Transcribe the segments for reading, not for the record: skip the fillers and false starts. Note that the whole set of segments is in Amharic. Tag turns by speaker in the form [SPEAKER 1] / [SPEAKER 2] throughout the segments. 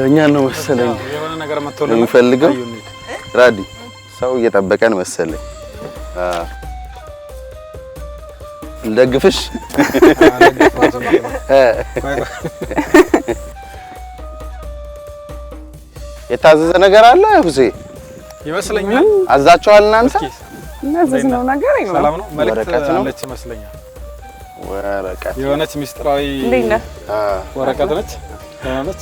[SPEAKER 1] እኛ ነው መሰለኝ
[SPEAKER 2] የሆነ ነገር መጥቶልኝ
[SPEAKER 1] የሚፈልገው ራዲ ሰው እየጠበቀን መሰለኝ እንደግፍሽ የታዘዘ ነገር አለ ሁሴን
[SPEAKER 2] ይመስለኛል
[SPEAKER 1] አዛቸዋል እናንተ
[SPEAKER 3] እናዘዝነው ነገር ይኖር
[SPEAKER 2] ሰላም ነው መልእክት አለች ይመስለኛል
[SPEAKER 1] ወረቀት
[SPEAKER 2] የሆነች ሚስጥራዊ ወረቀት ነች ማለት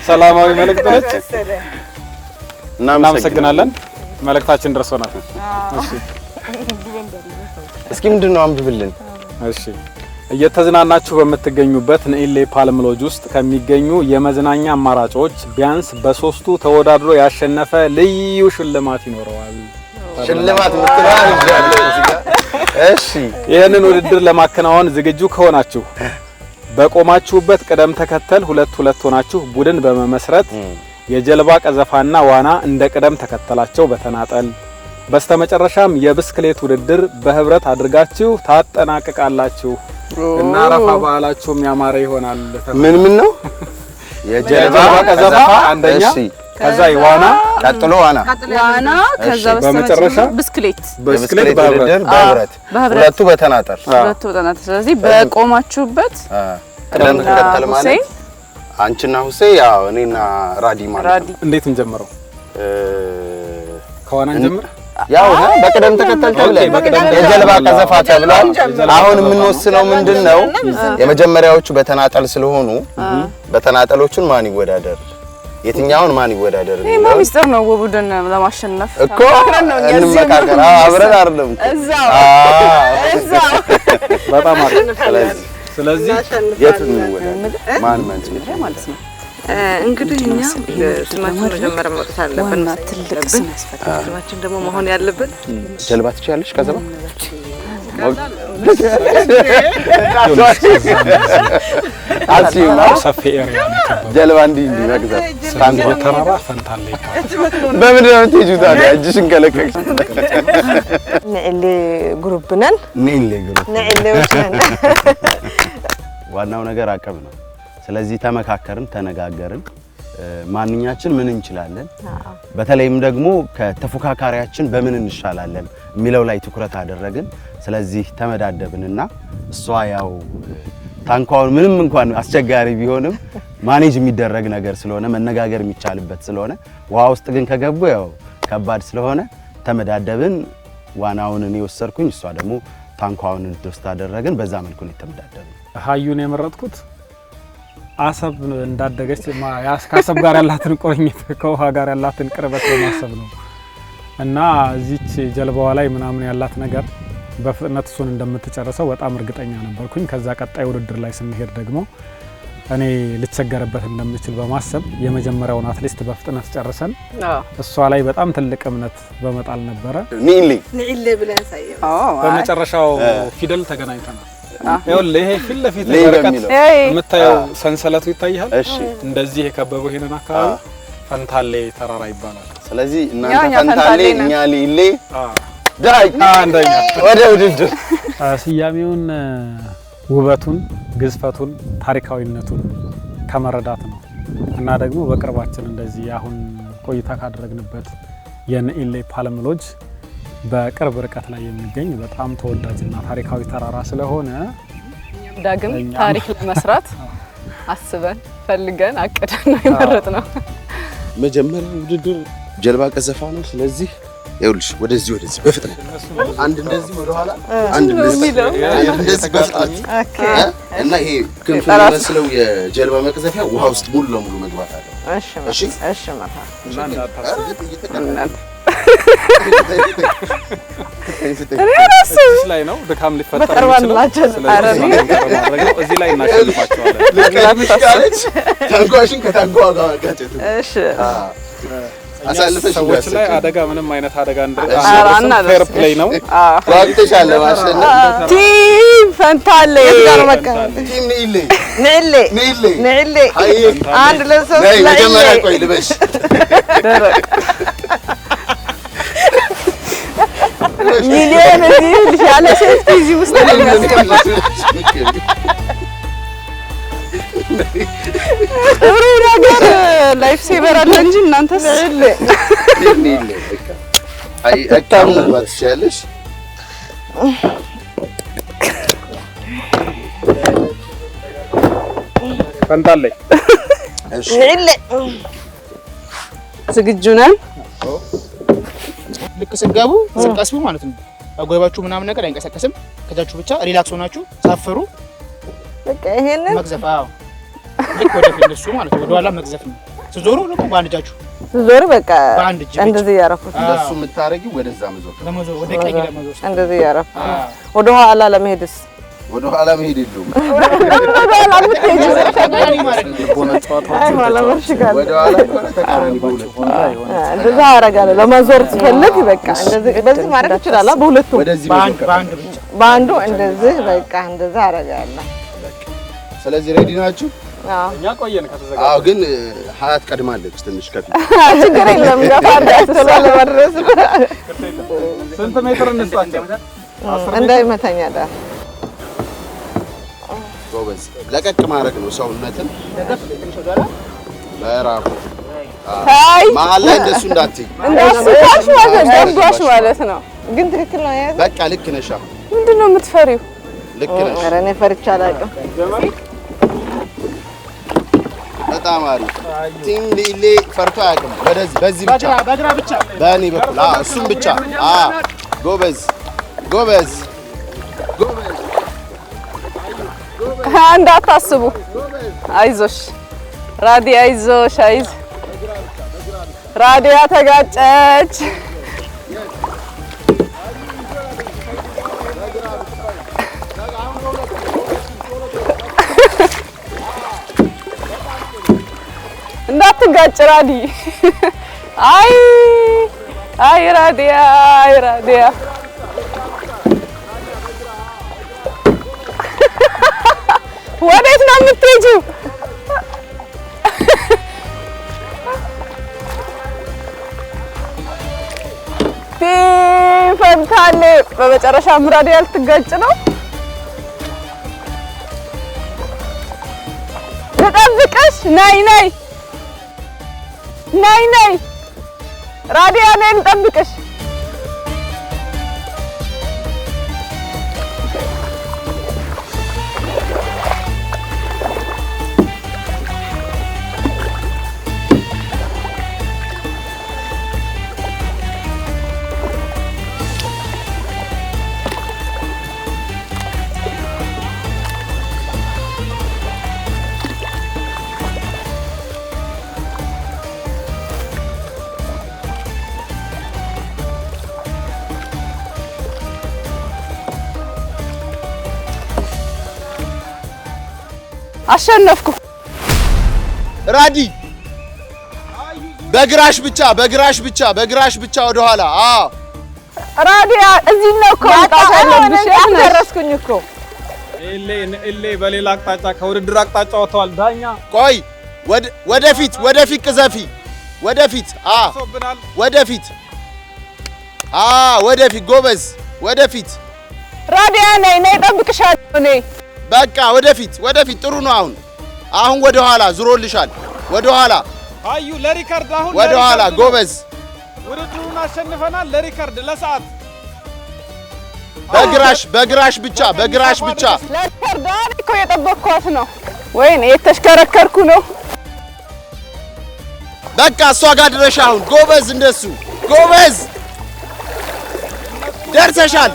[SPEAKER 2] ሰላማዊ መልእክት ነች እናመሰግናለን መልእክታችን ደርሶናል እሺ
[SPEAKER 1] እስኪ ምንድነው አንብብልን
[SPEAKER 2] እሺ እየተዝናናችሁ በመትገኙበት ነኢሌ ፓልም ሎጅ ውስጥ ከሚገኙ የመዝናኛ አማራጮች ቢያንስ በሶስቱ ተወዳድሮ ያሸነፈ ልዩ ሽልማት ይኖረዋል
[SPEAKER 1] ሽልማት ምትራል ይያለው እዚህ ጋር እሺ
[SPEAKER 2] ይሄንን ውድድር ለማከናወን ዝግጁ ከሆናችሁ በቆማችሁበት ቀደም ተከተል ሁለት ሆናችሁ ቡድን በመመስረት የጀልባ ቀዘፋና ዋና እንደ ቀደም ተከተላቸው በተናጠል በስተመጨረሻም የብስክሌት ውድድር በህብረት አድርጋችሁ ታጠናቀቃላችሁ እና አረፋ በዓላችሁም ያማረ ይሆናል
[SPEAKER 1] ምን ነው
[SPEAKER 2] የጀልባ ቀዘፋ አንደኛ ከዛ ዋና
[SPEAKER 1] ቀጥሎ ዋና
[SPEAKER 3] ከዛ
[SPEAKER 2] በመጨረሻ
[SPEAKER 3] ብስክሌት
[SPEAKER 1] በህብረት ሁለቱ በተናጠል
[SPEAKER 3] ስለዚህ በቆማችሁበት
[SPEAKER 1] ቀደም ተከተል ማለት አንቺና ሁሴ ያው እኔና ራዲ ማለት
[SPEAKER 2] እንዴት እንጀምረው ከዋና እንጀምር
[SPEAKER 1] ያው በቀደም ተከተል ተብሏል የጀልባ ቀዘፋ ተብሏል አሁን የምንወስነው ምንድነው የመጀመሪያዎቹ በተናጠል ስለሆኑ በተናጠሎቹን ማን ይወዳደር የትኛውን ማን ይወዳደር
[SPEAKER 3] ነው ሚስጥር ነው ወቡድን ለማሸነፍ
[SPEAKER 1] እኮ እንመካከራ አብረን አይደለም
[SPEAKER 4] እዛው
[SPEAKER 2] በጣም አሪፍ ስለዚህ
[SPEAKER 1] የት እንወዳደር ማን
[SPEAKER 3] ማለት ነው
[SPEAKER 4] እንግዲህ እኛ ስማችን መጀመሪያ መውጣት አለብን
[SPEAKER 3] ትልቅ ስም ያስፈልጋል
[SPEAKER 4] ስማችን ደግሞ መሆን ያለበት
[SPEAKER 1] ጀልባ ትችያለሽ ከዘባ አሲማ
[SPEAKER 2] ሰፊ ኤሪያ ነው
[SPEAKER 1] ጀልባ እንዲህ መግዛት
[SPEAKER 2] ታንጎ ተራራ ፈንታሌ
[SPEAKER 1] በምን ነው ትይጁ ታዲያ እጅሽን ከለቀቅሽ
[SPEAKER 4] ነኢሌ ግሩፕ ነን ነኢሌዎች ነን
[SPEAKER 1] ዋናው ነገር አቅም ነው ስለዚህ ተመካከርን ተነጋገርን ማንኛችን ምን እንችላለን በተለይም ደግሞ ከተፎካካሪያችን በምን እንሻላለን የሚለው ላይ ትኩረት አደረግን ስለዚህ ተመዳደብንና እሷ ያው ታንኳውን ምንም እንኳን አስቸጋሪ ቢሆንም ማኔጅ የሚደረግ ነገር ስለሆነ መነጋገር የሚቻልበት ስለሆነ ውሃ ውስጥ ግን ከገቡ ያው ከባድ ስለሆነ ተመዳደብን ዋናውን እኔ ወሰርኩኝ እሷ ደግሞ ታንኳውን እንድትወስድ አደረግን በዛ መልኩ ነው ተመዳደብን
[SPEAKER 2] ሃዩን የመረጥኩት አሰብ እንዳደገች ከአሰብ ጋር ያላትን ቁርኝት ከውሃ ጋር ያላትን ቅርበት በማሰብ ነው እና እዚች ጀልባዋ ላይ ምናምን ያላት ነገር በፍጥነት እሱን እንደምትጨርሰው በጣም እርግጠኛ ነበርኩኝ ከዛ ቀጣይ ውድድር ላይ ስንሄድ ደግሞ እኔ ልትቸገርበት እንደምችል በማሰብ የመጀመሪያውን አትሊስት በፍጥነት ጨርሰን እሷ ላይ በጣም ትልቅ እምነት በመጣል ነበር
[SPEAKER 4] ነኢሌ ብለን ሳይየው
[SPEAKER 2] በመጨረሻው ፊደል ተገናኝተናል ይሄ ፊት ለፊት ወረቀት የምታየው ሰንሰለቱ ይታያል
[SPEAKER 1] እሺ
[SPEAKER 2] እንደዚህ የከበበው ይሄንን አካባቢ ፈንታሌ ተራራ ይባላል
[SPEAKER 1] ስለዚህ እናንተ ፈንታሌ እኛ ሊሌ ዳይ አንደኛ ወደ ውድድር
[SPEAKER 2] ስያሜውን ውበቱን ግዝፈቱን ታሪካዊነቱን ከመረዳት ነው እና ደግሞ በቅርባችን እንደዚህ አሁን ቆይታ ካደረግንበት የነኢሌ ፓልም ሎጅ በቅርብ ርቀት ላይ የሚገኝ በጣም ተወዳጅና ታሪካዊ ተራራ ስለሆነ
[SPEAKER 3] ዳግም ታሪክ ለመስራት አስበን ፈልገን አቀደን ነው የመረጥነው
[SPEAKER 1] መጀመሪያው ውድድር ጀልባ ቀዘፋ ነው ስለዚህ ይኸውልሽ ወደዚህ በፍጥነት አንድ እንደዚህ ወደ ኋላ አንድ እንደዚህ በፍጥነት እና ይሄ ክንፍ የሚመስለው የጀልባ መቅዘፊያ ውሃ ውስጥ ሙሉ ለሙሉ መግባት አለ
[SPEAKER 4] እሺ እሺ ማታ
[SPEAKER 2] እዚህ ላይ ነው ድካም ሊፈጠር ይችላል እዚህ ላይ እናሸንፋቸዋለን
[SPEAKER 1] ታንኳሽን ከታንኳ ጋር አጋጨት
[SPEAKER 4] እሺ
[SPEAKER 1] አሳልፈሽ
[SPEAKER 2] ሰዎች ላይ አደጋ ምንም አይነት አደጋ እንደራና ፌር ፕሌይ ነው
[SPEAKER 1] ዋግተሻለ ማሸነፍ
[SPEAKER 4] ቲም ፈንታሌ ጋር መቀ
[SPEAKER 1] ቲም
[SPEAKER 4] ነኢሌ አንድ ለሶስት
[SPEAKER 1] ላይ መጀመሪያ ቆይ ልበሽ
[SPEAKER 4] ደረቅ ሚሊዮን እዚህ ያለ ሴፍቲ እዚህ ውስጥ ነው የሚያስቀምጥ
[SPEAKER 3] ጥሩ ነገር ላይፍ ሴቨር አለ እንጂ እናንተስ
[SPEAKER 1] አይ አካም ማትሻለሽ
[SPEAKER 2] ፈንታለኝ
[SPEAKER 1] እሺ
[SPEAKER 3] ዝግጁ ነን
[SPEAKER 5] ልክ ስገቡ ስንቀስቡ ማለት ነው አጎይባችሁ ምናምን ነገር አይንቀሳቀስም ከታችሁ ብቻ ሪላክስ ሆናችሁ ሳፈሩ
[SPEAKER 4] በቃ ይሄንን
[SPEAKER 5] መግዘፍ አዎ ልክ ወደ ፊት እሱ ማለት ነው ወደኋላ መግዘፍ ነው ስትዞሩ ደግሞ በአንድ እጃችሁ
[SPEAKER 4] ዞር በቃ
[SPEAKER 5] በአንድ እጅ
[SPEAKER 4] እንደዚህ ያረኩት
[SPEAKER 1] እንደሱ የምታረጊው ወደዛ መዞር
[SPEAKER 5] ለመዞር ወደ ቀኝ ለመዞር
[SPEAKER 4] እንደዚህ ያረኩት ወደ ኋላ ለመሄድስ
[SPEAKER 1] ወደ ኋላ መሄድ የለውም
[SPEAKER 4] ወደ ኋላ ምትሄጂ
[SPEAKER 5] ተቃራኒ ማለት ነው
[SPEAKER 4] አይ ኋላ ወርሽጋል
[SPEAKER 1] ወደ ኋላ ተቃራኒ በሁለት
[SPEAKER 4] እንደዛ አደርጋለሁ ለማዞር ሲፈልግ በቃ እንደዚህ በዚህ ማድረግ ይችላል በሁለቱም
[SPEAKER 1] ወደዚህ
[SPEAKER 5] በአንድ ብቻ
[SPEAKER 4] በአንዱ እንደዚህ በቃ እንደዛ አደርጋለሁ
[SPEAKER 1] ስለዚህ ሬዲ ናችሁ
[SPEAKER 2] እኛ ቆየን ከተዘጋ
[SPEAKER 1] አዎ ግን ሀያት ቀድማለች ትንሽ ከፊት
[SPEAKER 4] ችግር የለም ገፋ አድርጋችሁ ለመድረስ
[SPEAKER 2] ስንት ሜትር እንስጣቸው
[SPEAKER 4] እንዳይመታኝ ዳ
[SPEAKER 1] ጎበዝ ለቀቅ ማድረግ ነው ሰውነትን በራፉ
[SPEAKER 3] አይ
[SPEAKER 1] መሀል ላይ እንደሱ እንዳትይ
[SPEAKER 3] እንዳስታሽ ማለት ነው
[SPEAKER 4] ግን ትክክል ነው ያያዝ
[SPEAKER 1] በቃ ልክ ነሽ
[SPEAKER 3] ምንድነው የምትፈሪው
[SPEAKER 1] ልክ ነሽ
[SPEAKER 4] ኧረ እኔ ፈርቻ አላውቅም
[SPEAKER 1] በጣም አሪፍ ቲም ሊሊ ፈርቶ አያውቅም ወደዚህ በዚህ ብቻ
[SPEAKER 5] በግራ ብቻ
[SPEAKER 1] በእኔ በኩል እሱም ብቻ ጎበዝ ጎበዝ ጎበዝ
[SPEAKER 3] እንዳታስቡ አይዞሽ ራዲያ አይዞሽ አይዞ ራዲያ ተጋጨች እንዳትጋጭ ራዲ አይ አይ ራዲያ ወዴት ነው የምትሄጂው? ፈንታሌ በመጨረሻ ራዲያ ልትጋጭ ነው። ልጠብቅሽ። ነይ ራዲያ ነይ ልጠብቅሽ። አሸነፍኩ።
[SPEAKER 1] ራዲ በግራሽ ብቻ ወደ ኋላ
[SPEAKER 3] ራዲያ እዚህ ነው እኮ መጣት ያለብሽ።
[SPEAKER 4] ደረስኩኝ እኮ
[SPEAKER 2] ኤሌ በሌላ አቅጣጫ ከውድድር አቅጣጫ ወጥተዋል። ዳኛ
[SPEAKER 1] ቆይ ወደፊት ቅዘፊ ወደፊት ጎበዝ ወደፊት
[SPEAKER 3] ራዲያ ነይ እጠብቅሻለሁ። እኔ
[SPEAKER 1] በቃ ወደፊት ጥሩ ነው። አሁን ወደ ኋላ ዙሮልሻል። ወደ ኋላ
[SPEAKER 2] አዩ ለሪከርድ አሁን
[SPEAKER 1] ወደ ኋላ ጎበዝ
[SPEAKER 2] ውድድሩን አሸንፈናል። ለሪከርድ ለሰዓት
[SPEAKER 1] በግራሽ ብቻ
[SPEAKER 3] ለሪከርድ እኮ የጠበቅኳት ነው። ወይኔ የተሽከረከርኩ ነው።
[SPEAKER 1] በቃ እሷ ጋር ድረሽ አሁን ጎበዝ እንደሱ ጎበዝ ደርሰሻል።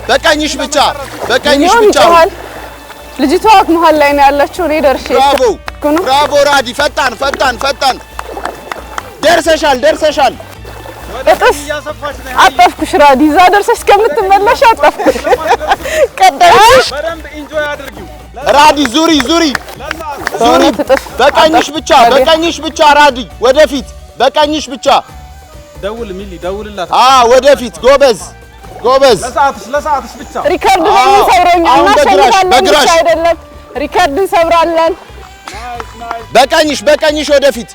[SPEAKER 1] በቀኝሽ ብቻ
[SPEAKER 3] ልጅቷ መሀል ላይ ነው ያለችው። እኔ ደርሼ
[SPEAKER 1] ብራቮ ራዲ ፈጣን ደርሰሻል።
[SPEAKER 3] እጥፍ አጠፍኩሽ ራዲ። እዛ ደርሰሽ እስከምትመለሽ አጠፍኩሽ። ቀዳይሽ
[SPEAKER 2] በደንብ ኢንጆይ አድርጊው
[SPEAKER 1] ራዲ። ዙሪ በቀኝሽ ብቻ ራዲ ወደፊት በቀኝሽ ብቻ
[SPEAKER 2] ደውል ሚሊ ደውልላት።
[SPEAKER 1] ወደፊት ጎበዝ
[SPEAKER 2] ለሰዓትሽ ብቻ
[SPEAKER 3] ሪከርድ ነው ሰብረኛል። እናሸንፋለን ብቻ አይደለም ሪከርድ እንሰብራለን።
[SPEAKER 1] በቀኝሽ ወደፊት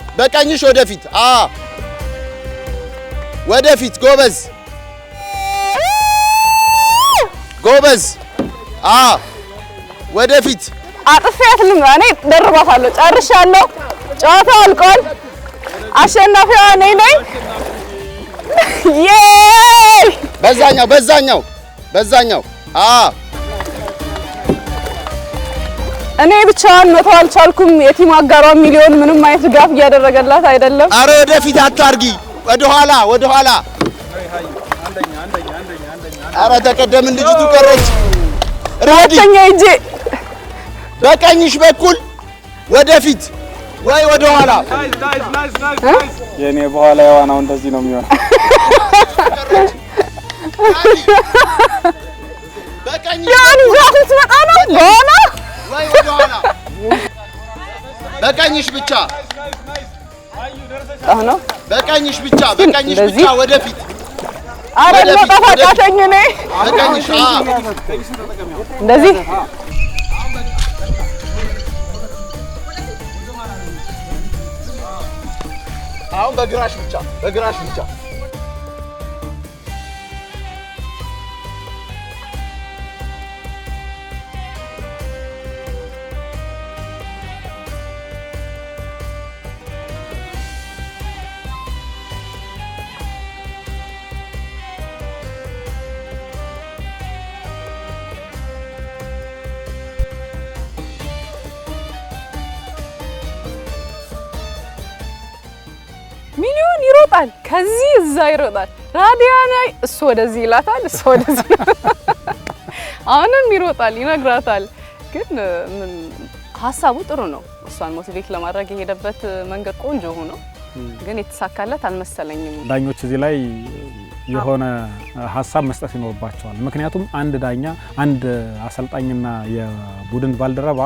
[SPEAKER 1] ወደፊት ጎበዝ ወደፊት
[SPEAKER 3] አጥፌያት ልምራ። እኔ ደርባታለሁ። ጨርሻለሁ። ጨዋታው አልቋል። አሸናፊዋ እኔ ነኝ።
[SPEAKER 1] በዛኛው
[SPEAKER 3] እኔ ብቻዋን መተው አልቻልኩም። የቲም አጋሯ ሚሊዮን ምንም አይነት ድጋፍ እያደረገላት አይደለም።
[SPEAKER 1] አረ ወደፊት አታርጊ፣ ወደ ኋላ። አረ ተቀደምን፣ ልጅቱ ቀረች።
[SPEAKER 3] ሁለተኛ እጄ
[SPEAKER 1] በቀኝሽ በኩል ወደፊት ወይ ወደ ኋላ።
[SPEAKER 2] የኔ በኋላ የዋናው እንደዚህ ነው የሚሆነው።
[SPEAKER 1] በቀኝሽ
[SPEAKER 3] ያንዛኩት መጣና በኋላ
[SPEAKER 1] ወይ ወደ ኋላ። በቀኝሽ ብቻ
[SPEAKER 3] አሁን
[SPEAKER 1] በቀኝሽ ብቻ ወደፊት።
[SPEAKER 3] አረ መጣፋ አቃተኝ እኔ
[SPEAKER 1] በቀኝሽ
[SPEAKER 3] እንደዚህ
[SPEAKER 1] አሁን በግራሽ ብቻ
[SPEAKER 3] ሚሊዮን ይሮጣል። ከዚህ እዛ ይሮጣል። ራዲያና እሱ ወደዚህ ይላታል፣ እሱ ወደዚህ አሁንም ይሮጣል፣ ይነግራታል። ግን ምን ሀሳቡ ጥሩ ነው። እሷን ሞቲቬት ለማድረግ የሄደበት መንገድ ቆንጆ ሆኖ ግን የተሳካለት አልመሰለኝም።
[SPEAKER 2] ዳኞች እዚህ ላይ የሆነ ሀሳብ መስጠት ይኖርባቸዋል። ምክንያቱም አንድ ዳኛ፣ አንድ አሰልጣኝና የቡድን ባልደረባ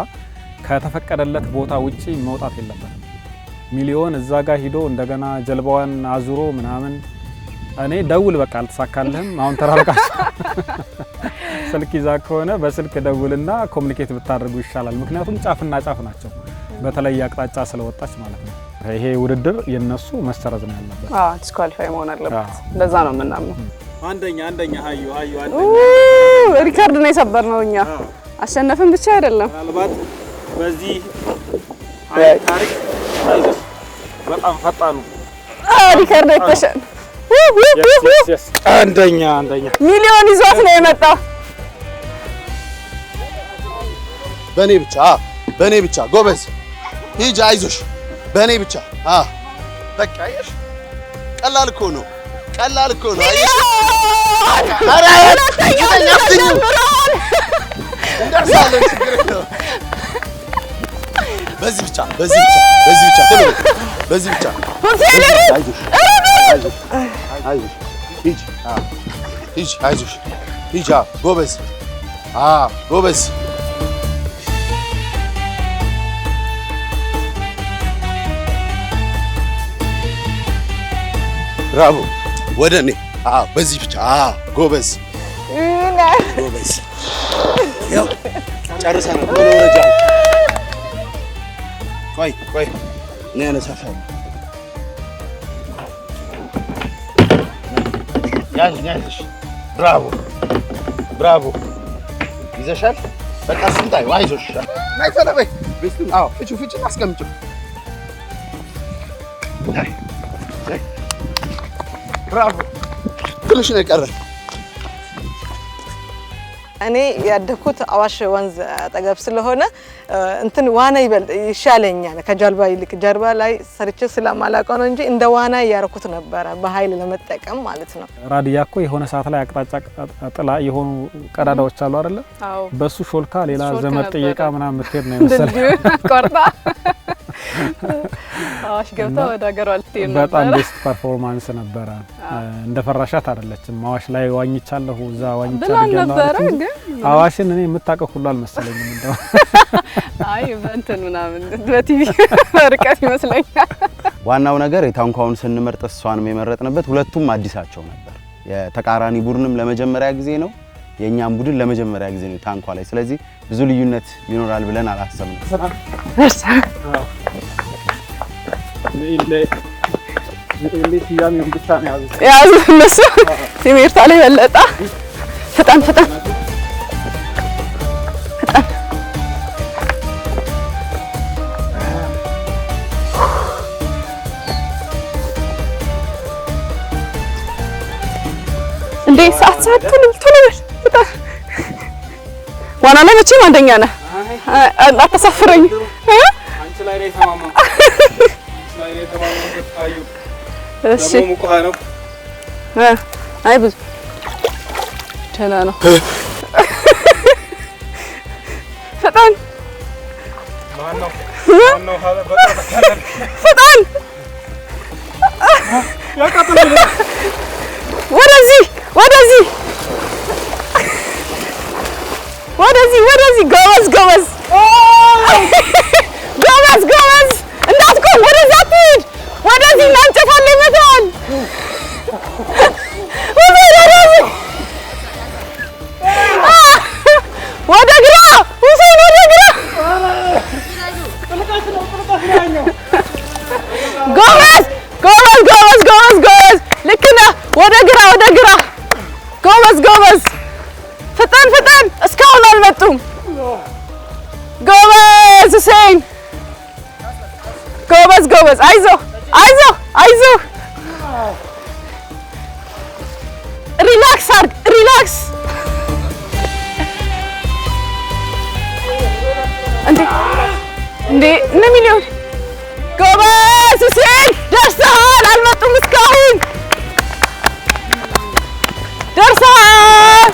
[SPEAKER 2] ከተፈቀደለት ቦታ ውጪ መውጣት የለበትም። ሚሊዮን እዛ ጋር ሂዶ እንደገና ጀልባዋን አዙሮ ምናምን እኔ ደውል በቃ አልተሳካልህም፣ አሁን ተራርቃችሁ ስልክ ይዛ ከሆነ በስልክ ደውልና ኮሙኒኬት ብታደርጉ ይሻላል። ምክንያቱም ጫፍና ጫፍ ናቸው፣ በተለየ አቅጣጫ ስለወጣች ማለት ነው። ይሄ ውድድር የነሱ መሰረዝ ነው ያለበት።
[SPEAKER 3] ዲስኳሊፋይ መሆን አለበት። እንደዛ ነው የምናምነው።
[SPEAKER 2] አንደኛ ሀዩ
[SPEAKER 3] ሪካርድ ነው የሰበርነው እኛ። አሸነፍን ብቻ አይደለም
[SPEAKER 2] ምናልባት በዚህ ታሪክ በጣም ፈጣኑ
[SPEAKER 3] ሪካርድ የተሸነ
[SPEAKER 2] አንደኛ
[SPEAKER 3] ሚሊዮን ይዟት ነው የመጣው።
[SPEAKER 1] በኔ ብቻ ጎበዝ ሂጂ፣ አይዞሽ፣ በኔ ብቻ። በቃ አይሽ፣ ቀላል እኮ ነው። አይሽ፣ ኧረ እንደርሳለን፣ ችግር የለውም። በዚህ ብቻ ሂጂ፣ አይዞሽ፣ ሂጂ፣ ጎበዝ፣ ጎበዝ። ብራቮ፣ ወደ እኔ። በዚህ ብቻ ጎበዝ። ያው ጨርሰናል። ወረጃ ቆይ እኔ አነሳሻለሁ። ያዝሽ። ብራቮ ይዘሻል። በቃ ስንታይ አይዞሽ። ናይ ተለበይ ቤስቱን ፍጭ አስቀምጪው። ብራቮ ትንሽ ነው የቀረን።
[SPEAKER 4] እኔ ያደኩት አዋሽ ወንዝ አጠገብ ስለሆነ እንትን ዋና ይሻለኛል ከጀልባ ይልቅ። ጀልባ ላይ ሰርቼ ስለማላውቀው ነው እንጂ እንደ ዋና ያረኩት ነበረ፣ በኃይል ለመጠቀም ማለት ነው።
[SPEAKER 2] ራዲያ እኮ የሆነ ሰዓት ላይ አቅጣጫ ጥላ የሆኑ ቀዳዳዎች አሉ አይደለ? በሱ ሾልካ ሌላ ዘመድ ጥየቃ ምናምን የምትሄድ ነው መሰለኝ።
[SPEAKER 3] ቆርጣ አዋሽ ገብታ ወደ ሀገሯ ልትሄድ ነበር።
[SPEAKER 2] በጣም ቤስት ፐርፎርማንስ ነበረ። እንደ ፈራሻት አይደለችም። አዋሽ ላይ ዋኝቻለሁ፣ እዛ ዋኝቻለሁ
[SPEAKER 3] ነበር። ግን
[SPEAKER 2] አዋሽን እኔ የምታውቀው ሁሉ አልመሰለኝም። እንደው
[SPEAKER 3] አይ በእንትን ምናምን በቲቪ ርቀት ይመስለኛል።
[SPEAKER 1] ዋናው ነገር የታንኳውን ስንመርጥ እሷንም የመረጥንበት ሁለቱም አዲሳቸው ነበር። የተቃራኒ ቡድንም ለመጀመሪያ ጊዜ ነው፣ የኛም ቡድን ለመጀመሪያ ጊዜ ነው ታንኳ ላይ። ስለዚህ ብዙ ልዩነት ይኖራል ብለን አላሰብንም።
[SPEAKER 3] ያዙ እነሱ ትምህርት ላይ በለጣ ፍጠን እንዴ ሰዓት ቶሎ በል ዋና ላይ መቼም አንደኛ ነህ አታሳፍረኝ
[SPEAKER 2] አንቺ ላይ ነው ተማማው ላይ ነው ተማማው ታዩ
[SPEAKER 3] እሺ
[SPEAKER 2] ደግሞ ሙቀሃ ነው
[SPEAKER 3] አይ ብዙ ደህና ነው ፈጣን
[SPEAKER 2] ማነው
[SPEAKER 3] ፈጣን
[SPEAKER 2] ያቃጥላል
[SPEAKER 3] ወደዚህ ጎበዝ እንዳትቆም ወደዛ ትሂድ ወደዚህ እናንጨት አለ ይመታል ወደ ግራ ሁሴን ወደ ግራ ጎበዝ ልክ ነህ ወደ ግራ ጎበዝ ፍጠን እስካሁን አልመጡም ጎበዝ ሁሴን ጎበዝ አይዞህ ሪላክስ እንዴ እነ ሚሊዮን ጎበዝ ሁሴን ደርሰሃል አልመጡም እስካሁን ደርሰሃል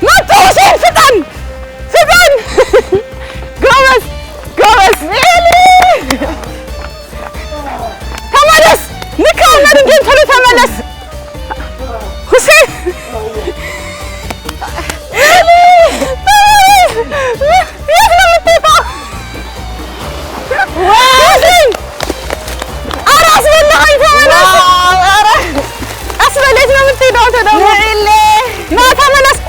[SPEAKER 3] መጡ ሁሴን ፍጠን ጎበዝ ተመለስ ንካው መድንጌን ቶሎ ተመለስ ሁሴን የት ነው የምትሄደው ሁሴን ኧረ አስበላኸኝ ተመለስ ቀስ በል የት ነው የምትሄደው ና ተመለስ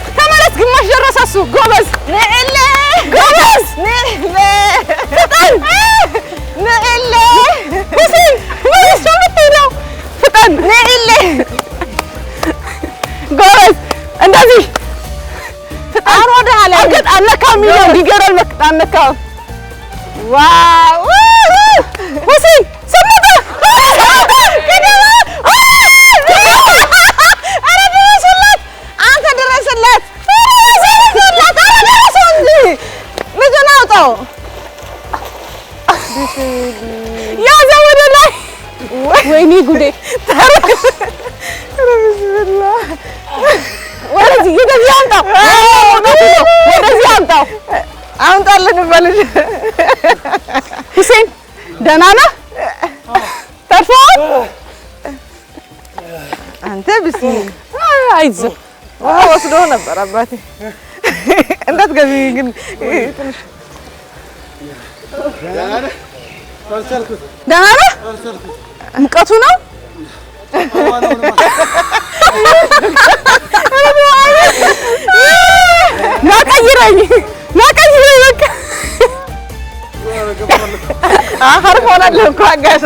[SPEAKER 3] ግማሽ ደረሰ እሱ ጎበዝ ፍጠን ሁሴን ወዴት ነው የምትሄደው ፍጠን ጎበዝ እንደዚህ ፍጠን አንገት አልነካም ሚሊዮን ሊገረል አልነካም ዋው ሁሴን ሰመተ ያዘው ወደ ላይ ወይኔ ጉዴ ወደዚህ አምጣልን በልጅ ሁሴን ደህና ነህ ተርፏል አንተ ብስኝ አይዞህ ወስዶ ነበር አባቴ እንዳትገቢ ግን ትንሽ ደህና ነህ ሙቀቱ ነው ናቀይረኝ በቃ አኸር ሆናለሁ እኮ አጋዝ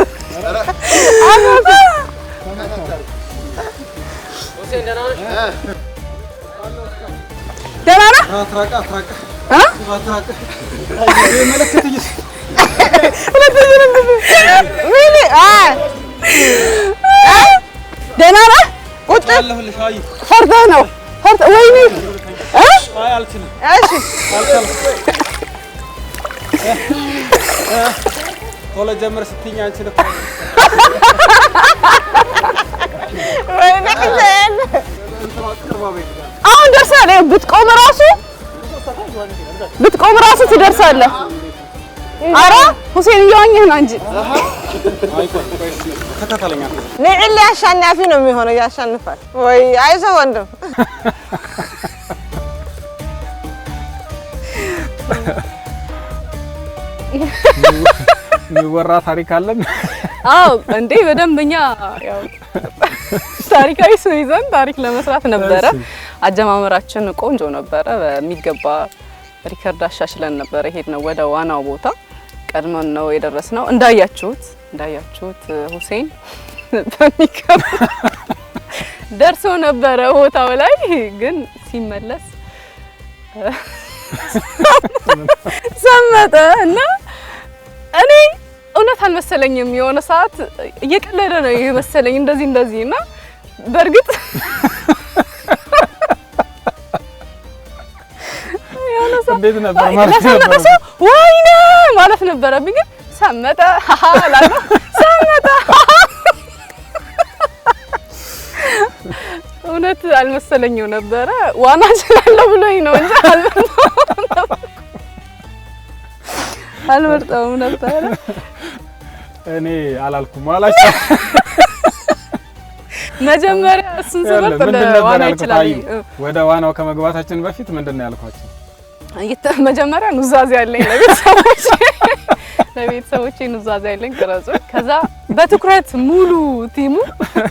[SPEAKER 3] ደህና ነህ ደህና ነህ ቁጭ ፈርተህ ነው ወይኔ
[SPEAKER 2] አልችልም ቶሎ ጀምር ስትይኝ አንቺ ነው
[SPEAKER 3] አሁን ደርሰሃል ብትቆም ራሱ ትደርሳለህ ኧረ ሁሴን እየዋኘህ ነው እንጂ
[SPEAKER 2] ተከታተለኛ
[SPEAKER 4] ንዕሌ አሸናፊ ነው የሚሆነው ያሸንፋል ወይ አይዞህ ወንድም
[SPEAKER 2] የሚወራ ታሪክ አለን
[SPEAKER 3] አዎ እንዴ በደንብኛ ያው ታሪካዊ ሰው ይዘን ታሪክ ለመስራት ነበረ አጀማመራችን ቆንጆ ነበረ በሚገባ ሪከርድ አሻሽለን ነበረ ሄድነው ወደ ዋናው ቦታ ቀድመን ነው የደረስነው እንዳያችሁት ሁሴን በሚገባ ደርሶ ነበረ ቦታው ላይ ግን ሲመለስ ሰመጠ እና እኔ እውነት አልመሰለኝም። የሆነ ሰዓት እየቀለደ ነው የመሰለኝ እንደዚህ እና በእርግጥ የሆነ ሰዓት ወይኔ ማለት ነበረብኝ ግን ሰመጠ አላለሁ ሰመጠ እውነት አልመሰለኝም ነበረ። ዋና እችላለሁ ብሎኝ ነው እንጂ አልመርጠውም ነበረ።
[SPEAKER 2] እኔ አላልኩም አላች
[SPEAKER 3] መጀመሪያ እሱን ስመርጥ ዋና እችላለሁ።
[SPEAKER 2] ወደ ዋናው ከመግባታችን በፊት ምንድነው ያልኳችሁ?
[SPEAKER 3] መጀመሪያ ኑዛዜ ያለኝ ለቤተሰቦቼ ኑዛዜ ያለኝ ቅረጹ። ከዛ በትኩረት ሙሉ ቲሙ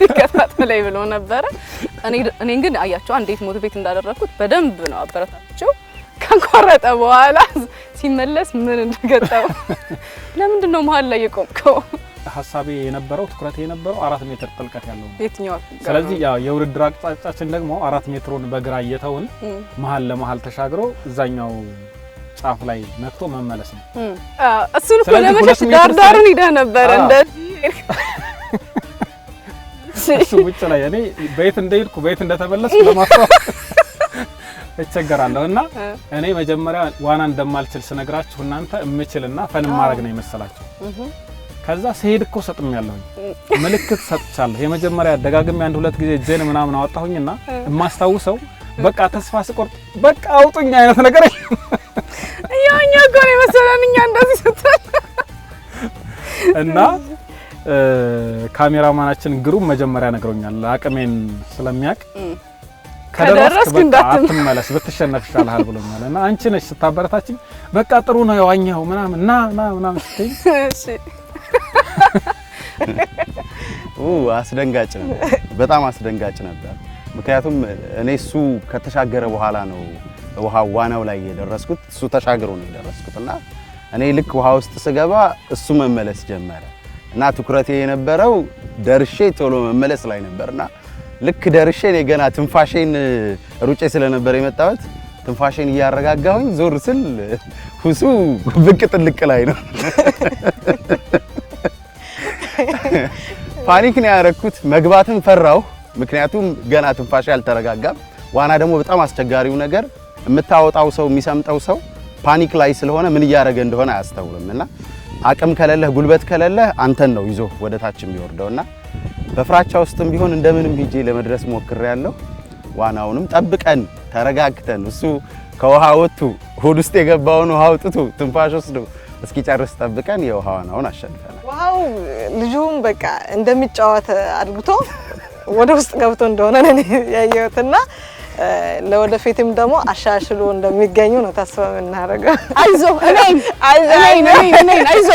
[SPEAKER 3] ይከታተለኝ ብሎ ነበረ። እኔ ግን አያቸው እንዴት ሞቲቬት እንዳደረኩት በደንብ ነው አበረታቸው። ከቆረጠ በኋላ ሲመለስ ምን እንደገጠመው ለምንድን ነው መሀል ላይ የቆምከው?
[SPEAKER 2] ሐሳቤ የነበረው ትኩረት የነበረው 4 ሜትር ጥልቀት ያለው ነው
[SPEAKER 3] የትኛው።
[SPEAKER 2] ስለዚህ ያው የውድድር አቅጣጫችን ደግሞ 4 ሜትሩን በግራ እየተውን መሀል ለመሀል ተሻግሮ እዛኛው ጫፍ ላይ መጥቶ መመለስ ነው።
[SPEAKER 3] እሱን እኮ ለመሸሽ ዳርዳሩን ሄደ ነበር እንደዚህ
[SPEAKER 2] እሱ ውጭ ላይ እኔ ቤት እንደሄድኩ ቤት እንደተመለስኩ ለማስተዋል እቸገራለሁና እኔ መጀመሪያ ዋና እንደማልችል ስነግራችሁ እናንተ እምችልና ፈን ማድረግ ነው የመሰላችሁ። ከዛ ሲሄድ እኮ ሰጥሜያለሁ ምልክት ሰጥቻለሁ። የመጀመሪያ ደጋግሜ 1-2 ጊዜ ጄን ምናምን አወጣሁኝና የማስታውሰው በቃ ተስፋ ስቆርጥ በቃ አውጡኝ አይነት ነገር
[SPEAKER 3] ያኛ እኮ ነው የመሰለን እኛ እንደዚህ ስትል
[SPEAKER 2] እና ካሜራማናችን ግሩም መጀመሪያ ነግሮኛል አቅሜን ስለሚያውቅ ከደረስክ በቃ አትመለስ ብትሸነፍ ይሻልሃል ብሎኛል። እና አንቺ ነሽ ስታበረታችኝ በቃ ጥሩ ነው ያዋኛው ምናምን ና ምናምን ስትይ
[SPEAKER 3] እሺ
[SPEAKER 1] አስደንጋጭ ነበር፣ በጣም አስደንጋጭ ነበር። ምክንያቱም እኔ እሱ ከተሻገረ በኋላ ነው ዋናው ላይ የደረስኩት። እሱ ተሻግሮ ነው የደረስኩትና እኔ ልክ ውሃ ውስጥ ስገባ እሱ መመለስ ጀመረ እና ትኩረቴ የነበረው ደርሼ ቶሎ መመለስ ላይ ነበርና ልክ ደርሼ እኔ ገና ትንፋሼን ሩጬ ስለነበር የመጣሁት ትንፋሼን እያረጋጋሁኝ ዞር ስል ሁሱ ብቅ ጥልቅ ላይ ነው። ፓኒክ ነው ያደረኩት። መግባትን ፈራሁ፣ ምክንያቱም ገና ትንፋሼ አልተረጋጋም። ዋና ደግሞ በጣም አስቸጋሪው ነገር የምታወጣው ሰው የሚሰምጠው ሰው ፓኒክ ላይ ስለሆነ ምን እያደረገ እንደሆነ አያስተውልምና አቅም ከሌለህ ጉልበት ከሌለህ አንተን ነው ይዞ ወደ ታች የሚወርደውና በፍራቻ ውስጥም ቢሆን እንደምንም ሂጄ ለመድረስ ሞክሬያለሁ። ዋናውንም ጠብቀን ተረጋግተን እሱ ከውሃ ወጥቶ ሆድ ውስጥ የገባውን ውሃ አውጥቶ ትንፋሽ ወስዶ እስኪጨርስ ጠብቀን የውሃ ዋናውን አሸንፈናል።
[SPEAKER 4] ውሃው ልጁም በቃ እንደሚጫወት አድርጎ ወደ ውስጥ ገብቶ እንደሆነ ነው ያየሁትና ለወደፊትም ደግሞ አሻሽሎ እንደሚገኙ ነው ተስፋ የምናደርገው። አይዞ እኔን አይዞ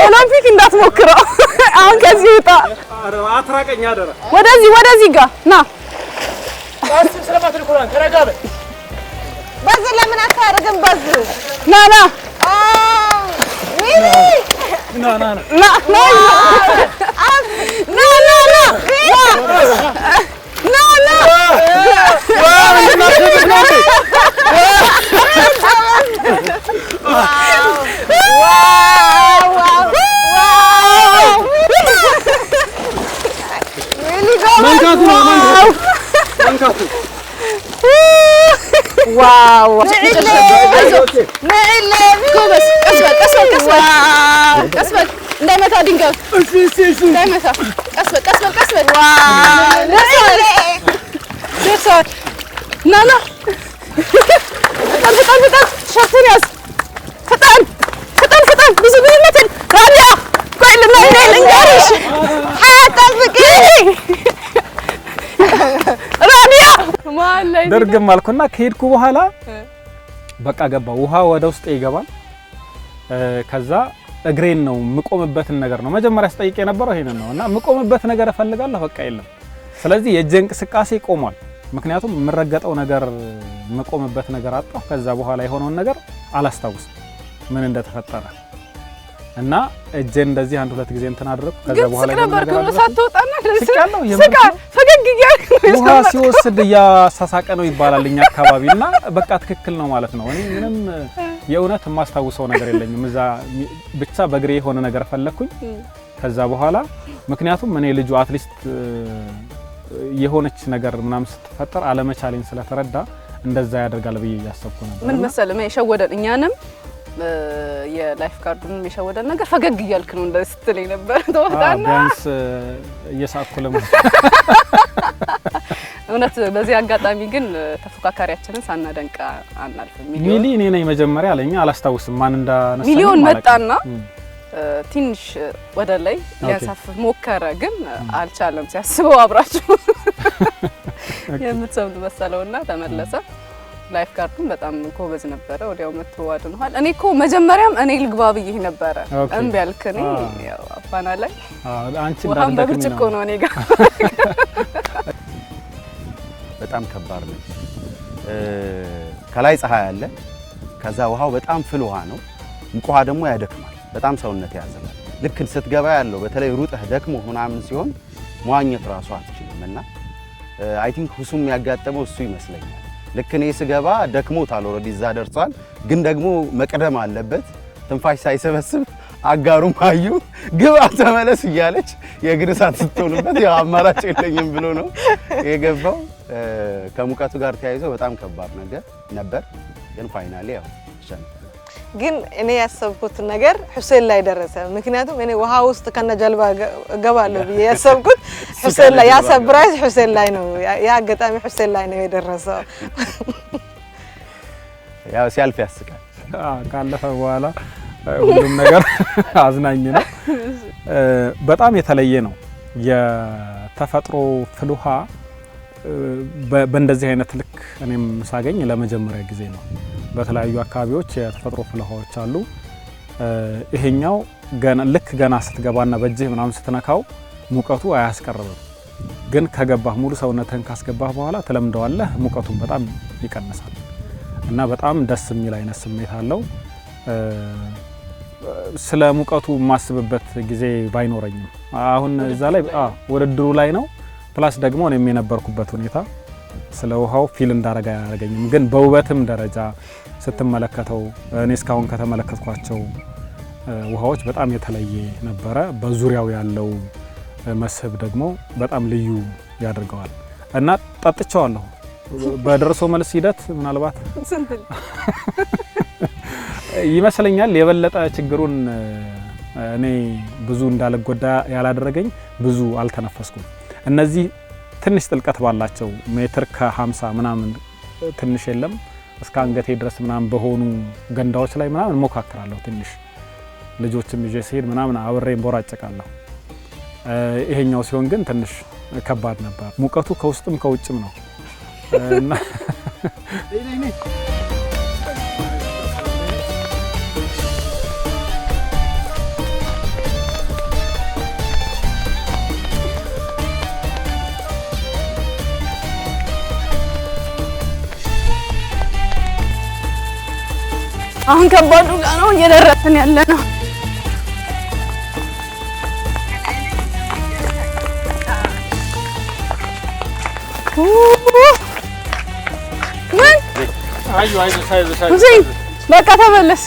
[SPEAKER 4] ኦሎምፒክ እንዳትሞክረው አሁን ከዚህ ውጣ።
[SPEAKER 2] አትራቀኝ አደራ።
[SPEAKER 4] ወደዚህ ጋር ና።
[SPEAKER 5] አስብ ስለማትልኩራን ተረጋበ።
[SPEAKER 4] በዚህ ለምን አታረግም? በዚህ ና ሚኒ ዋው ቀስ በል እንዳይመታ ድንጋይ እንዳይመታ ቀስ በል ደርሰዋል። ና ፍጠን ሸፍን ያዝ ፍጠን ብዙ ብይመትን ራዲያ ቆይ ልንገርሽ ጠብቂ ራዲያ
[SPEAKER 2] ደርግም አልኩና ከሄድኩ በኋላ በቃ ገባ ውሃ ወደ ውስጥ ይገባል። ከዛ እግሬን ነው የምቆምበትን ነገር ነው መጀመሪያ ስጠይቅ የነበረው ይሄንን ነውና የምቆምበት ነገር እፈልጋለሁ በቃ የለም። ስለዚህ የእጄ እንቅስቃሴ ቆሟል። ምክንያቱም የምረገጠው ነገር የምቆምበት ነገር አጣሁ። ከዛ በኋላ የሆነውን ነገር አላስታውስም ምን እንደተፈጠረ። እና እጄን እንደዚህ አንድ ሁለት ጊዜ እንትን አድርኩ። ከዛ በኋላ
[SPEAKER 3] ነገር ሳትወጣና
[SPEAKER 2] ስቃለው
[SPEAKER 3] ስቃ ፈገግ እያልክ
[SPEAKER 2] ውሃ ሲወስድ ያሳሳቀ ነው ይባላል እኛ አካባቢና በቃ ትክክል ነው ማለት ነው። እኔ ምንም የእውነት የማስታውሰው ነገር የለኝም። እዛ ብቻ በእግሬ የሆነ ነገር ፈለኩኝ። ከዛ በኋላ ምክንያቱም እኔ ልጁ አትሊስት የሆነች ነገር ምናምን ስትፈጠር አለመቻሌን ስለተረዳ እንደዛ ያደርጋል ብዬ ያሰብኩ ነበር።
[SPEAKER 3] ምን መሰለህ የሸወደን እኛንም የላይፍ ጋርዱንም የሸወደን ነገር ፈገግ እያልክ ነው እንደዚህ ስትለኝ ነበር። ተወጣና
[SPEAKER 2] ቢያንስ እየሳቅኩ
[SPEAKER 3] እውነት በዚህ አጋጣሚ ግን ተፎካካሪያችንን ሳናደንቅ አናልፍም።
[SPEAKER 2] ሚሊ እኔ ነኝ መጀመሪያ አለኝ። አላስታውስም ማን እንዳነሳ
[SPEAKER 3] ሚሊዮን መጣና ትንሽ ወደ ላይ ሊያሳፍፍ ሞከረ፣ ግን አልቻለም። ሲያስበው አብራችሁ የምትሰምዱ መሰለውና ተመለሰ። ላይፍ ጋርዱን በጣም ጎበዝ ነበረ። ወዲያው መተዋድነዋል። እኔ እኮ መጀመሪያም እኔ ልግባ ብዬ ነበር እምቢ አልክ። እኔ ያው አፋና ላይ
[SPEAKER 2] አንቺ
[SPEAKER 3] እንዳልደከመኝ ነው ብርጭቆ ነው እኔ ጋር
[SPEAKER 1] በጣም ከባድ ነው። ከላይ ፀሐይ አለ፣ ከዛ ውሃው በጣም ፍል ውሃ ነው። ሙቅ ውሃ ደግሞ ያደክማል፣ በጣም ሰውነት ያዘላል። ልክ ስትገባ ያለው በተለይ ሩጠህ ደክሞ ምናምን ሲሆን መዋኘት ራሱ አትችልም። እና አይ ቲንክ ሁሱም ያጋጠመው እሱ ይመስለኛል። ልክ እኔ ስገባ ደክሞታል፣ ኦልሬዲ እዛ ደርሷል፣ ግን ደግሞ መቅደም አለበት። ትንፋሽ ሳይሰበስብ አጋሩም አዩ ግባ ተመለስ እያለች የእግር እሳት ስትሆንበት ያው አማራጭ የለኝም ብሎ ነው የገባው። ከሙቀቱ ጋር ተያይዞ በጣም ከባድ ነገር ነበር፣ ግን ፋይናሊ ያው
[SPEAKER 4] ግን እኔ ያሰብኩት ነገር ሁሴን ላይ ደረሰ። ምክንያቱም እኔ ውሃ ውስጥ ከነ ጀልባ ገባለሁ ብዬ ያሰብኩት ሁሴን ላይ ያሰብራይዝ ሁሴን ላይ ነው። ያ አጋጣሚ ሁሴን ላይ ነው የደረሰው።
[SPEAKER 1] ያው ሲያልፍ ያስቃል።
[SPEAKER 2] ካለፈ በኋላ ሁሉም ነገር አዝናኝ ነው። በጣም የተለየ ነው የተፈጥሮ ፍል ውሃ። በእንደዚህ አይነት ልክ እኔም ሳገኝ ለመጀመሪያ ጊዜ ነው። በተለያዩ አካባቢዎች የተፈጥሮ ፍል ውሃዎች አሉ። ይሄኛው ገና ስትገባና በእጅህ ምናምን ስትነካው ሙቀቱ አያስቀርብም፣ ግን ከገባህ ሙሉ ሰውነትህን ካስገባህ በኋላ ተለምደዋለህ። ሙቀቱን በጣም ይቀንሳል እና በጣም ደስ የሚል አይነት ስሜት አለው። ስለ ሙቀቱ የማስብበት ጊዜ ባይኖረኝም አሁን እዛ ላይ ውድድሩ ላይ ነው። ፕላስ ደግሞ እኔም የነበርኩበት ሁኔታ ስለ ውሃው ፊል እንዳረጋ ያደረገኝም፣ ግን በውበትም ደረጃ ስትመለከተው እኔ እስካሁን ከተመለከትኳቸው ውሃዎች በጣም የተለየ ነበረ። በዙሪያው ያለው መስህብ ደግሞ በጣም ልዩ ያደርገዋል እና ጠጥቼዋለሁ። በደርሶ መልስ ሂደት ምናልባት ይመስለኛል የበለጠ ችግሩን እኔ ብዙ እንዳልጎዳ ያላደረገኝ ብዙ አልተነፈስኩም። እነዚህ ትንሽ ጥልቀት ባላቸው ሜትር ከ50 ምናምን ትንሽ የለም እስከ አንገቴ ድረስ ምናምን በሆኑ ገንዳዎች ላይ ምናምን ሞካክራለሁ። ትንሽ ልጆችም ይዤ ሲሄድ ምናምን አብሬን ቦራጨቃለሁ። ይሄኛው ሲሆን ግን ትንሽ ከባድ ነበር። ሙቀቱ ከውስጥም ከውጭም ነው እና
[SPEAKER 3] አሁን ከባዱ ጋር ነው እየደረስን ያለ ነው። ምን ሁሴን በቃ ተመለስ።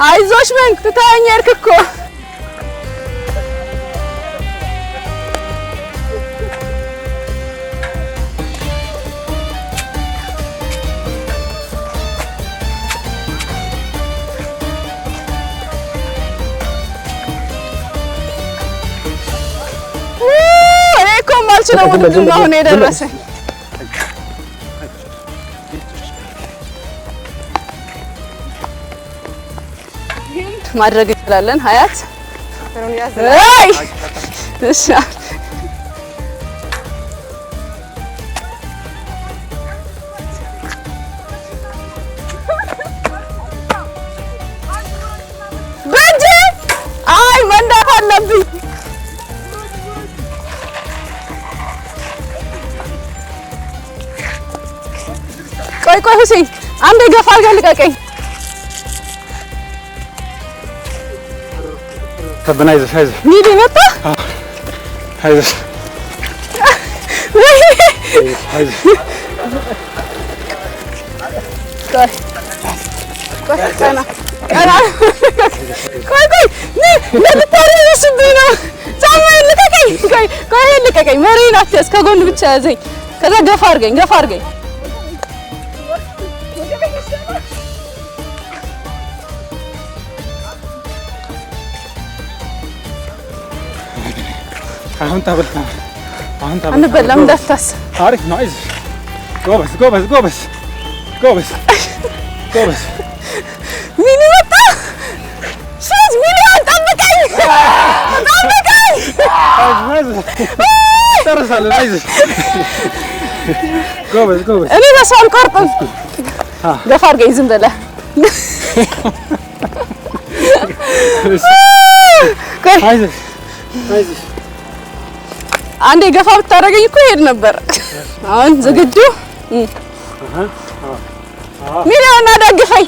[SPEAKER 3] አይዞሽ ምን ትታየኝ እርክ እኮ እኔ እኮ የማልችለው ውድድር ነው አሁን የደረሰኝ። ማድረግ እንችላለን። ሀያት አይ እሺ በእጄ ቆይ ሁሴን አንዴ ገፋ አድርገህ ልቀቀኝ።
[SPEAKER 2] ተበናይዘሽ አይዞሽ
[SPEAKER 3] ሚዲ መጣ
[SPEAKER 2] አይዞሽ
[SPEAKER 3] ልቀቀኝ። መሪን አትያዝ፣ ከጎን ብቻ ያዘኝ። ከዛ ገፋ አድርገኝ።
[SPEAKER 2] አሁን ታበልታ
[SPEAKER 3] አንበላም እንዳታስብ።
[SPEAKER 2] አሪፍ ነው። አይዞሽ ጎበዝ
[SPEAKER 3] ሚኒ መጣ። ሺዝ ሚሊዮን ጠብቀኝ።
[SPEAKER 2] ጨርሳለን። አይዞሽ ጎበዝ
[SPEAKER 3] እኔ በሰው አልቆርጥም። ገፋ አድርገኝ ዝም ብለህ።
[SPEAKER 2] አይዞሽ
[SPEAKER 3] አንዴ ገፋ ብታደርገኝ እኮ ይሄድ ነበር። አሁን ዝግጁ ሚሊዮን አደግፈኝ።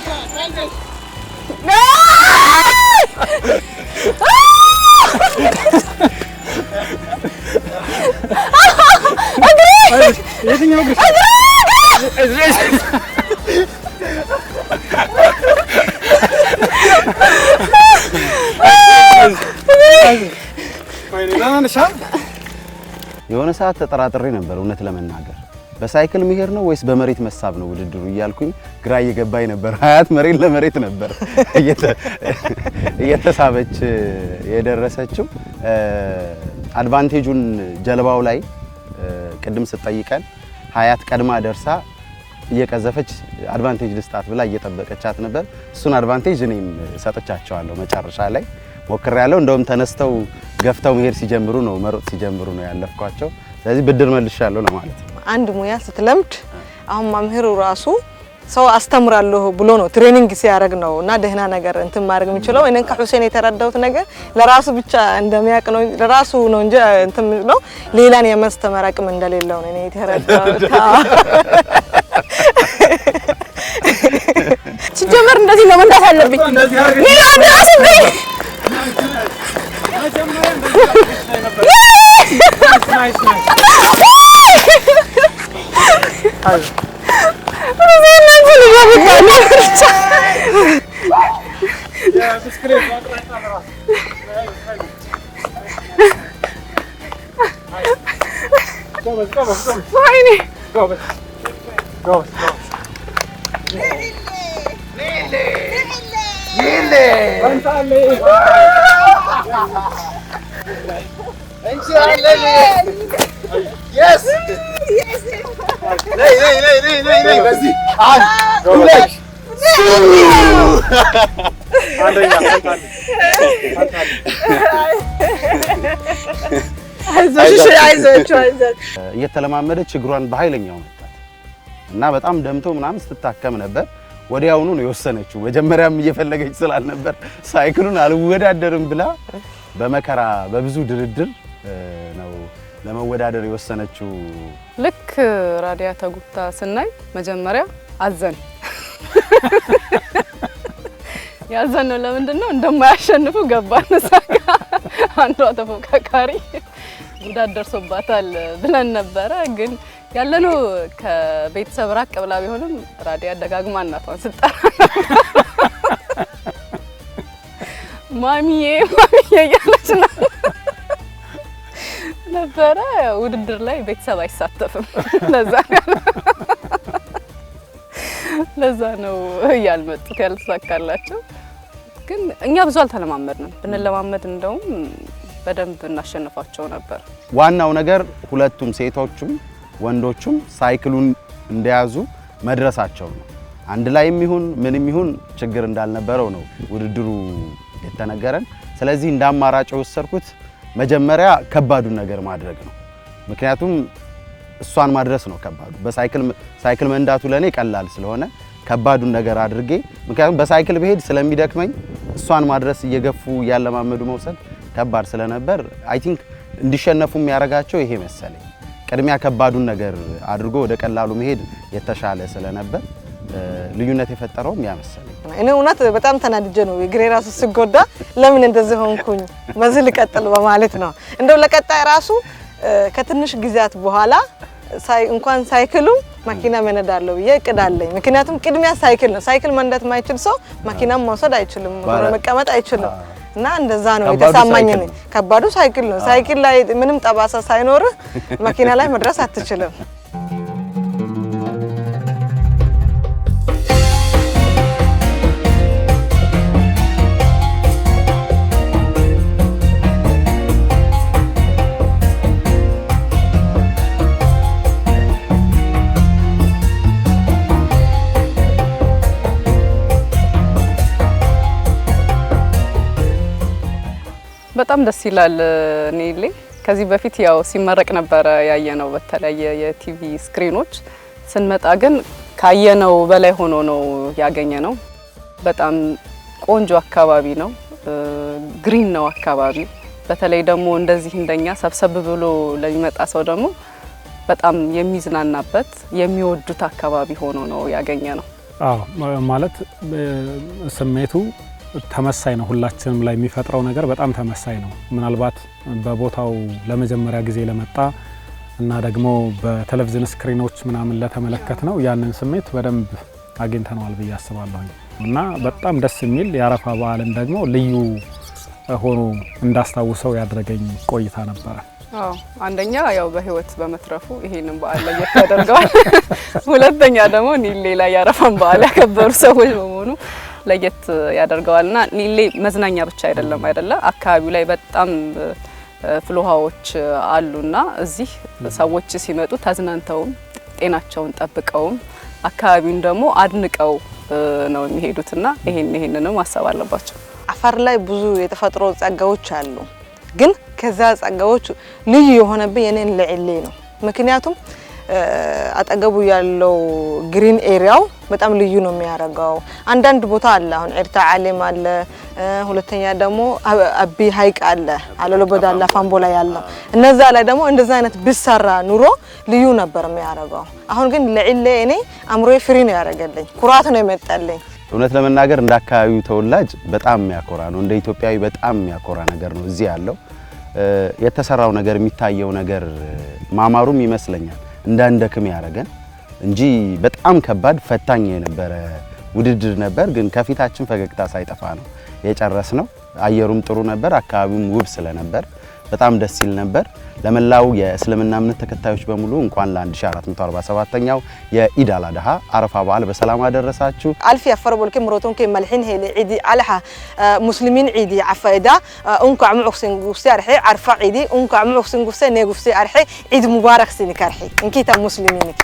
[SPEAKER 1] የሆነ ሰዓት ተጠራጥሬ ነበር እውነት ለመናገር በሳይክል መሄድ ነው ወይስ በመሬት መሳብ ነው ውድድሩ እያልኩኝ ግራ እየገባኝ ነበር። ሀያት መሬት ለመሬት ነበር እየተሳበች የደረሰችው። አድቫንቴጁን ጀልባው ላይ ቅድም ስትጠይቀን ሀያት ቀድማ ደርሳ እየቀዘፈች አድቫንቴጅ ልስጣት ብላ እየጠበቀቻት ነበር። እሱን አድቫንቴጅ እኔም ሰጥቻቸዋለሁ። መጨረሻ ላይ ሞክሬያለሁ። እንደውም ተነስተው ገፍተው መሄድ ሲጀምሩ ነው መሮጥ ሲጀምሩ ነው ያለፍኳቸው። ስለዚህ ብድር መልሻለሁ ለማለት ነው።
[SPEAKER 4] አንድ ሙያ ስትለምድ አሁን መምህሩ ራሱ ሰው አስተምራለሁ ብሎ ነው ትሬኒንግ ሲያደርግ ነው እና ደህና ነገር እንትን ማድረግ የሚችለው። እኔን ከሁሴን የተረዳሁት ነገር ለራሱ ብቻ እንደሚያውቅ ነው ለራሱ ነው እንጂ እንትን ነው ሌላን የማስተማር አቅም እንደሌለው ነው እኔ የተረዳሁት።
[SPEAKER 3] ሲጀመር እንደዚህ ነው መንዳት አለብኝ። ሚሊዮን ድረስብኝ።
[SPEAKER 1] እየተለማመደች እግሯን በኃይለኛው መታት እና በጣም ደምቶ ምናምን ስትታከም ነበር። ወዲያውኑ ነው የወሰነችው። መጀመሪያም እየፈለገች ስላልነበር ሳይክሉን አልወዳደርም ብላ በመከራ በብዙ ድርድር ነው ለመወዳደር የወሰነችው።
[SPEAKER 3] ልክ ራዲያ ተጉታ ስናይ መጀመሪያ አዘን ያዘነው ለምንድን ነው እንደማያሸንፉ ገባን። ሳካ አንዷ ተፎካካሪ ጉዳት ደርሶባታል ብለን ነበረ። ግን ያለነው ከቤተሰብ ራቅ ብላ ቢሆንም ራዲያ ደጋግማ እናቷን ስጠራ ማሚዬ እያለች ነበረ። ውድድር ላይ ቤተሰብ አይሳተፍም። ለዛ ነው ያልመጡት ያልተሳካላቸው። ግን እኛ ብዙ አልተለማመድንም። ብንለማመድ እንደውም በደንብ እናሸንፋቸው ነበር።
[SPEAKER 1] ዋናው ነገር ሁለቱም ሴቶቹም ወንዶቹም ሳይክሉን እንደያዙ መድረሳቸው ነው። አንድ ላይም ይሁን ምንም ይሁን ችግር እንዳልነበረው ነው ውድድሩ የተነገረን። ስለዚህ እንደ አማራጭ የወሰድኩት መጀመሪያ ከባዱን ነገር ማድረግ ነው። ምክንያቱም እሷን ማድረስ ነው ከባዱ። በሳይክል መንዳቱ ለኔ ቀላል ስለሆነ ከባዱን ነገር አድርጌ፣ ምክንያቱም በሳይክል በሄድ ስለሚደክመኝ እሷን ማድረስ እየገፉ ያለማመዱ መውሰድ ከባድ ስለነበር አይ ቲንክ እንዲሸነፉ የሚያደርጋቸው ይሄ መሰለኝ። ቅድሚያ ከባዱን ነገር አድርጎ ወደ ቀላሉ መሄድ የተሻለ ስለነበር ልዩነት የፈጠረውም ያመሰለኝ
[SPEAKER 4] እኔ እውነት በጣም ተናድጄ ነው እግሬ ራሱ ሲጎዳ ለምን እንደዚህ ሆንኩኝ በዚህ ልቀጥል በማለት ነው እንደው ለቀጣይ ራሱ ከትንሽ ጊዜያት በኋላ እንኳን ሳይክሉ መኪና መንዳለው ይቀዳለኝ ምክንያቱም ቅድሚያ ሳይክል ነው ሳይክል መንዳት ማይችል ሰው መኪናም መውሰድ አይችልም መቀመጥ አይችልም እና እንደዛ ነው የተሳማኝ ነው ከባዱ ሳይክል ነው ሳይክል ላይ ምንም ጠባሳ ሳይኖር መኪና ላይ መድረስ አትችልም
[SPEAKER 3] በጣም ደስ ይላል ኒሌ ከዚህ በፊት ያው ሲመረቅ ነበር ያየነው በተለየ የቲቪ ስክሪኖች ስንመጣ ግን ካየነው በላይ ሆኖ ነው ያገኘነው በጣም ቆንጆ አካባቢ ነው ግሪን ነው አካባቢ በተለይ ደግሞ እንደዚህ እንደኛ ሰብሰብ ብሎ ለሚመጣ ሰው ደግሞ በጣም የሚዝናናበት የሚወዱት አካባቢ ሆኖ ነው ያገኘነው
[SPEAKER 2] አዎ ማለት ስሜቱ ተመሳይ ነው ሁላችንም ላይ የሚፈጥረው ነገር በጣም ተመሳይ ነው ምናልባት በቦታው ለመጀመሪያ ጊዜ ለመጣ እና ደግሞ በቴሌቪዥን ስክሪኖች ምናምን ለተመለከት ነው ያንን ስሜት በደንብ አግኝተናል ብዬ አስባለሁ እና በጣም ደስ የሚል የአረፋ በዓልን ደግሞ ልዩ ሆኖ እንዳስታውሰው ያደረገኝ ቆይታ ነበር
[SPEAKER 3] አዎ አንደኛ ያው በህይወት በመትረፉ ይሄንን በዓል ላይ ያደርጋል ሁለተኛ ደግሞ ኒሌ ላይ ያረፋን በዓል ያከበሩ ሰዎች በመሆኑ ለየት ያደርጋልና ኒሌ መዝናኛ ብቻ አይደለም አይደለ አካባቢው ላይ በጣም ፍሎሃዎች አሉና እዚህ ሰዎች ሲመጡ ተዝናንተው ጤናቸውን ጠብቀው አካባቢውን ደግሞ አድንቀው ነው የሚሄዱትና ይሄንንም ማሰብ አለባቸው
[SPEAKER 4] አፋር ላይ ብዙ የተፈጥሮ ጸጋዎች አሉ ግን ከዛ ጸጋዎች ልዩ የሆነብኝ የኔን ለዒሌ ነው ምክንያቱም አጠገቡ ያለው ግሪን ኤሪያው በጣም ልዩ ነው የሚያረጋው አንዳንድ ቦታ አለ አሁን ኤርታ ዓለም አለ ሁለተኛ ደግሞ አቢ ሀይቅ አለ አለሎ በዳላ ፋንቦላ ያለው እነዛ ላይ ደግሞ እንደዛ አይነት ቢሰራ ኑሮ ልዩ ነበር የሚያረጋው አሁን ግን ለዒሌ እኔ አምሮዬ ፍሪ ነው ያረጋለኝ ኩራት ነው የመጣልኝ
[SPEAKER 1] እውነት ለመናገር እንደ አካባቢው ተወላጅ በጣም የሚያኮራ ነው እንደ ኢትዮጵያዊ በጣም የሚያኮራ ነገር ነው እዚህ ያለው የተሰራው ነገር የሚታየው ነገር ማማሩም ይመስለኛል እንዳንደክም ያረጋን እንጂ በጣም ከባድ ፈታኝ የነበረ ውድድር ነበር ግን ከፊታችን ፈገግታ ሳይጠፋ ነው የጨረስነው አየሩም ጥሩ ነበር አካባቢውም ውብ ስለነበር በጣም ደስ ይል ነበር ለመላው የእስልምና እምነት ተከታዮች በሙሉ እንኳን ለ1447ኛው የኢድ አልአድሃ አረፋ በዓል በሰላም አደረሳችሁ
[SPEAKER 4] አልፍ ያፈርቦልከ ምሮቶንከ መልሒን ሄለ ዒዲ አልሃ ሙስሊሚን ዒዲ አፋይዳ እንኳ ሙዕክስን ጉፍሲ አርሒ አርፋ ዒዲ እንኳ ሙዕክስን ጉፍሲ ነጉፍሲ አርሒ ዒድ ሙባረክ ሲኒካርሒ እንኪታ ሙስሊሚንክ